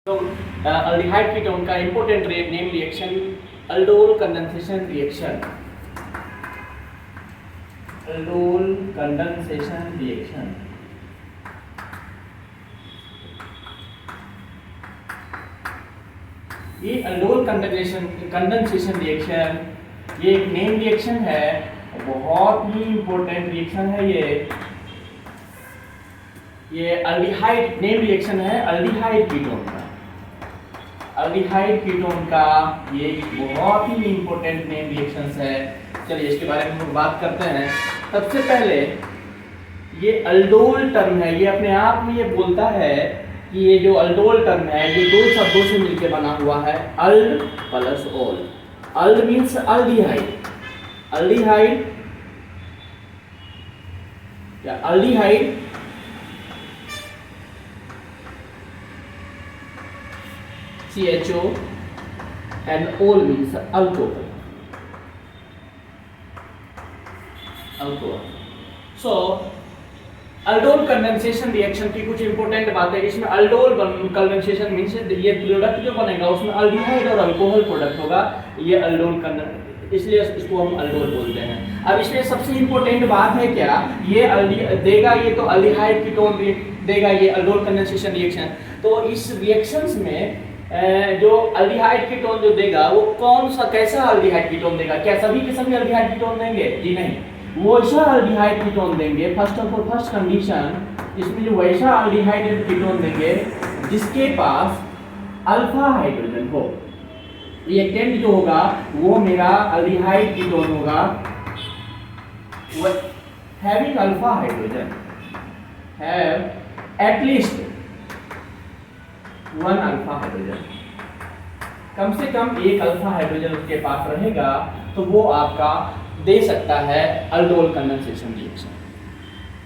तो aldehyde ketone का important name reaction aldol condensation reaction. Aldol condensation reaction ये aldol condensation reaction ये एक नेम रिएक्शन है, बहुत ही इंपॉर्टेंट रिएक्शन है। ये अल्डिहाइड नेम रिएक्शन है अल्डिहाइड कीटोन का। अल्डिहाइड कीटोन का ये बहुत ही इंपॉर्टेंट नेम रिएक्शंस है। चलिए इसके बारे में हम बात करते हैं। सबसे पहले ये अल्डोल टर्म है, ये अपने आप में ये बोलता है कि ये जो अल्डोल टर्म है ये दो शब्दों से मिलकर बना हुआ है, अल्ड प्लस ओल। अल्ड मीन्स अल्डिहाइड, अल्डिहाइड या aldehyde CHO and ol means alcohol. Alcohol. So aldol condensation reaction की कुछ इंपॉर्टेंट बातें। इसमें अल्डोल कंडेंसेशन मींस ये प्रोडक्ट जो बनेगा उसमें अल्डिहाइड और अल्कोहल प्रोडक्ट होगा, ये अल्डोल कंडेंसेशन, इसलिए इसको हम अल्डोल बोलते हैं। अब इसमें सबसे इंपॉर्टेंट बात है क्या, ये देगा, ये तो अल्डिहाइड कीटोन देगा, ये अल्डोल कंडेंसेशन रिएक्शन। तो इस रिएक्शंस में जो अल्डिहाइड कीटोन जो देगा वो कौन सा कैसा अल्डिहाइड कीटोन देगा? क्या सभी के सभी अल्डिहाइड कीटोन देंगे? जी नहीं, वो वैसा अल्डिहाइड कीटोन देंगे। फर्स्ट कंडीशन इसमें जो वैसा अल्डिहाइड कीटोन देंगे जिसके पास अल्फा हाइड्रोजन हो। रिएक्टेंट जो होगा वो मेरा अल्डिहाइड कीटोन होगा having alpha hydrogen, have at least one alpha hydrogen, कम से कम एक अल्फा हाइड्रोजन उसके पास रहेगा, तो वो आपका दे सकता है अल्डोल कंडेंसेशन रिएक्शन।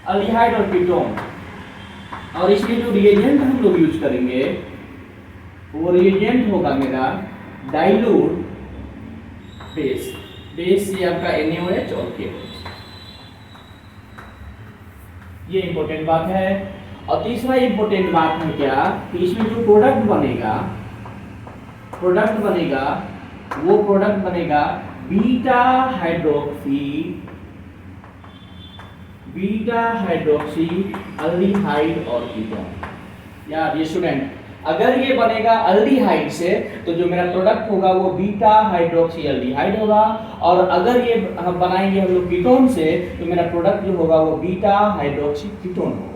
अल्डिहाइड और कीटोन, और इसमें जो रिएजेंट हम लोग यूज करेंगे वो रिएजेंट होगा मेरा डाइल्यूट बेस। बेस ये आपका NaOH और KOH, ये इंपॉर्टेंट बात है। और तीसरा इंपॉर्टेंट बात है क्या कि इसमें जो प्रोडक्ट बनेगा वो प्रोडक्ट बनेगा बीटा हाइड्रोक्सी अल्डिहाइड और कीटोन। यार ये स्टूडेंट, अगर ये बनेगा अल्डिहाइड से तो जो मेरा प्रोडक्ट होगा वो बीटा हाइड्रोक्सी अल्डिहाइड होगा, और अगर ये हम बनाएंगे हम लोग कीटोन से तो मेरा प्रोडक्ट जो होगा वो बीटा हाइड्रोक्सी कीटोन होगा।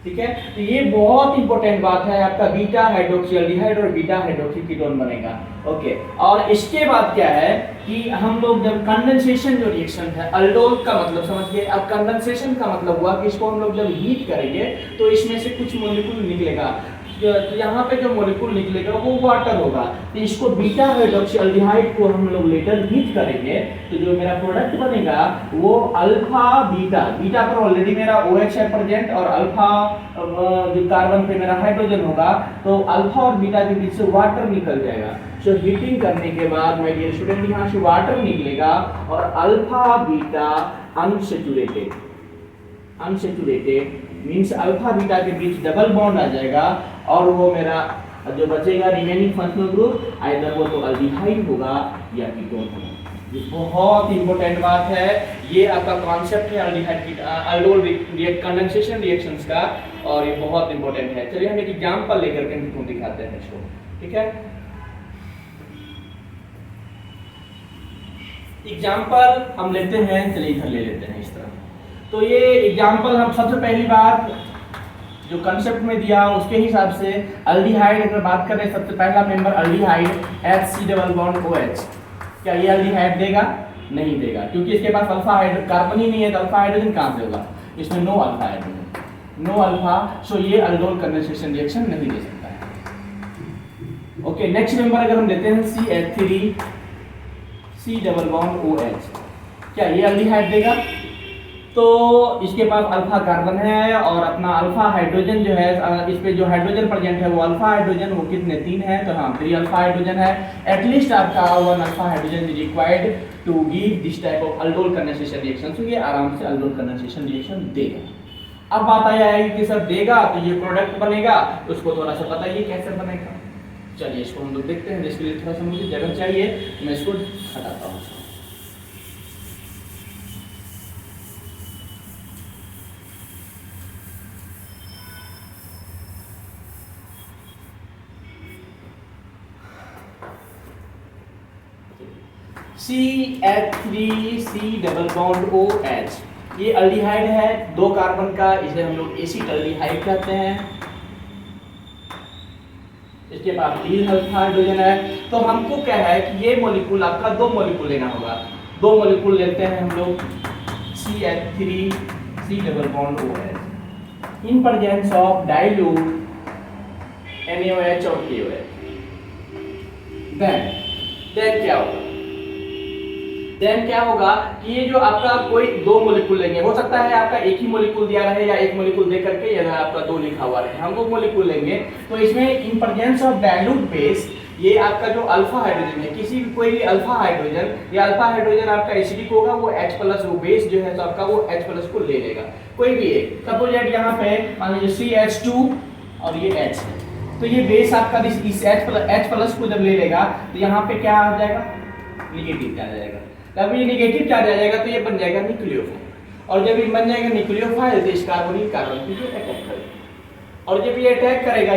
ठीक है, तो ये बहुत इंपॉर्टेंट बात है, आपका बीटा हाइड्रोक्सी अल्डिहाइड और बीटा हाइड्रोक्सी कीटोन बनेगा। ओके, और इसके बाद क्या है कि हम लोग जब कंडेंसेशन जो रिएक्शन है, अल्डोल का मतलब समझिए, अब कंडेंसेशन का मतलब हुआ कि इसको हम लोग जब हीट करेंगे तो इसमें से कुछ मॉलिक्यूल निकलेगा, यहाँ पे जो मॉलिक्यूल निकलेगा वो वाटर होगा। तो इसको बीटा हाइड्रोक्सी अल्डिहाइड को हम लोग लेटर हीट करेंगे तो जो मेरा प्रोडक्ट बनेगा वो अल्फा बीटा, बीटा पर ऑलरेडी मेरा OH है प्रेजेंट और अल्फा जो कार्बन पे मेरा हाइड्रोजन होगा, तो अल्फा और बीटा के बीच से वाटर निकल जाएगा। सो हीटिंग करने के बाद माय डियर स्टूडेंट यहाँ से वाटर निकलेगा और alpha beta unsaturated means alpha beta के बीच डबल बॉन्ड आ जाएगा, और वो मेरा जो बचेगा रिमेनिंग फंक्शनल ग्रुप आइदर वो तो अल्डिहाइड होगा या कीटोन होगा। ये बहुत इंपॉर्टेंट बात है, ये आपका कॉन्सेप्ट है अल्डिहाइड अल्डोल कंडेंसेशन रिएक्शंस का, और ये बहुत इंपॉर्टेंट है। चलिए हम एक एग्जांपल लेकर के तुमको दिखाते हैं इसको। ठीक है, एग्जांपल हम लेते हैं, चलिए इधर ले लेते हैं इस तरह। तो ये एग्जांपल हम सबसे पहली बात जो कंसेप्ट में दिया उसके हिसाब से अल्डिहाइड अगर बात करें, सबसे पहला member aldehyde HC double bond OH, क्या ये अल्डिहाइड देगा? नहीं देगा, क्योंकि इसके पास अल्फा हाइड्रोजन कार्बन ही नहीं है, तो अल्फा हाइड्रोजन कहां से होगा? इसमें no alpha hydrogen, no alpha, so ये अल्डोल कंडेंसेशन रिएक्शन नहीं दे सकता है। ओके, नेक्स्ट मेंबर अगर हम लेते हैं CH3 C double bond OH, क्या ये अल्डिहाइड देगा? तो इसके पास अल्फा कार्बन है और अपना अल्फा हाइड्रोजन जो है, इस पे जो हाइड्रोजन प्रेजेंट है वो अल्फा हाइड्रोजन, वो कितने 3 है, तो हाँ 3 अल्फा हाइड्रोजन है। एटलीस्ट आपका 1 alpha hydrogen is required to give this type of aldol condensation reaction. तो ये आराम से अल्डोल कंडेंसेशन रिएक्शन देगा। अब बात आया है कि सर देगा तो ये प्रोडक्ट बनेगा, उसको थोड़ा सा बताइए कैसे बनेगा। चलिए इसको हम लोग देखते हैं, जिसके लिए थोड़ा सा मुझे जगह चाहिए, मैं इसको हटाता हूँ। CH3C डबल बॉन्ड OH, ये अल्डिहाइड है 2 कार्बन का, इसे हम लोग एसिड अल्डिहाइड कहते हैं। इसके पास 3 अल्फा हाइड्रोजन है। तो हमको क्या है कि ये मॉलिक्यूल आपका 2 मॉलिक्यूल लेना होगा। 2 मॉलिक्यूल लेते हैं हम लोग CH3C double bond OH in presence of dilute NaOH और KOH। देन क्या होगा कि ये जो आपका कोई 2 मॉलिक्यूल लेंगे, हो सकता है आपका एक ही मॉलिक्यूल दिया रहे या एक मॉलिक्यूल दे करके या आपका 2 लिखा हुआ रहे, हम 2 मॉलिक्यूल लेंगे। तो इसमें in presence of dilute base ये आपका जो अल्फा हाइड्रोजन है, किसी भी कोई भी अल्फा हाइड्रोजन, या अल्फा हाइड्रोजन आपका एसिडिक होगा, वो H+ वो बेस जो है तो आपका वो H+ को ले लेगा, कोई भी एक। सपोज दैट यहाँ पे मान लीजिए CH2 और ये H है, तो ये बेस आपका इस H+ को जब ले लेगा तो यहाँ पे क्या आ जाएगा, निगेटिव चार्ज आ जाएगा। जब ये निगेटिव चार्ज आ जाएगा तो ये बन जाएगा न्यूक्लियोफाइल, और जब ये बन जाएगा न्यूक्लियोफाइल तो इस कार्बन पे ये अटैक करेगा, और जब ये अटैक करेगा,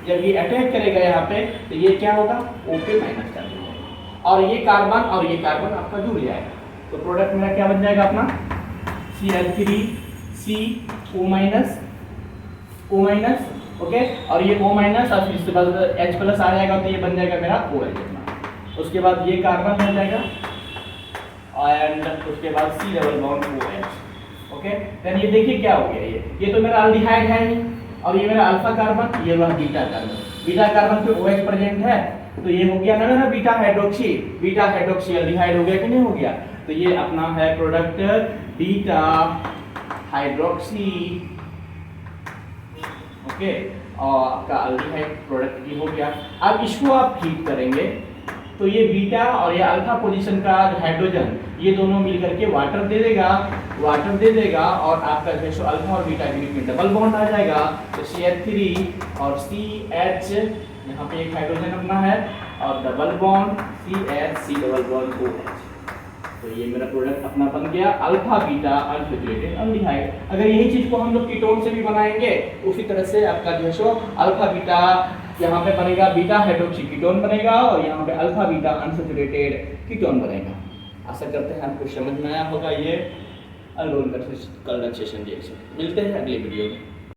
जब ये अटैक करेगा यहाँ पे, तो ये क्या होगा, O पे माइनस चार्ज हो जाएगा, और ये कार्बन आपका जुड़ जाएगा। तो प्रोडक्ट मेरा क्या बन जाएगा अपना Cl3C O-, ओके, और ये O- और फिर इसके बाद H+ आ जाएगा तो ये बन जाएगा मेरा OH। उसके बाद ये कार्बन हो जाएगा एंड उसके बाद C double bond OH। Okay, then ये देखिए क्या हो गया, ये तो मेरा अल्डिहाइड है नहीं, और ये मेरा अल्फा कार्बन, ये वाला बीटा कार्बन पे OH प्रेजेंट है, तो ये हो गया ना मेरा बीटा हाइड्रोक्सी अल्डिहाइड हो गया कि नहीं हो गया। तो ये अपना है प्रोडक्ट बीटा हाइड्रोक्सी, ओके, और आपका अल्डिहाइड प्रोडक्ट ये हो गया। अब इसको आप हीट करेंगे तो ये बीटा और ये अल्फा पोजीशन का हाइड्रोजन, ये दोनों मिलकर के वाटर दे देगा, और आपका जो है अल्फा और बीटा के बीच में डबल बॉन्ड आ जाएगा। तो CH3 और CH, यहाँ पे एक हाइड्रोजन अपना है, और double bond CH, C double bond OH। तो ये मेरा प्रोडक्ट अपना बन गया अल्फा बीटा अनसैचुरेटेड अल्डिहाइड। अगर यही चीज को हम लोग कीटोन से भी बनाएंगे, उसी तरह से आपका जो है अल्फा बीटा यहाँ पे बनेगा बीटा हाइड्रोक्सी कीटोन बनेगा, और यहाँ पे अल्फा बीटा अनसैचुरेटेड कीटोन बनेगा। आशा करते हैं आपको समझ में आया होगा ये अल्कोहल कंडेंसेशन रिएक्शन। मिलते हैं अगले वीडियो में।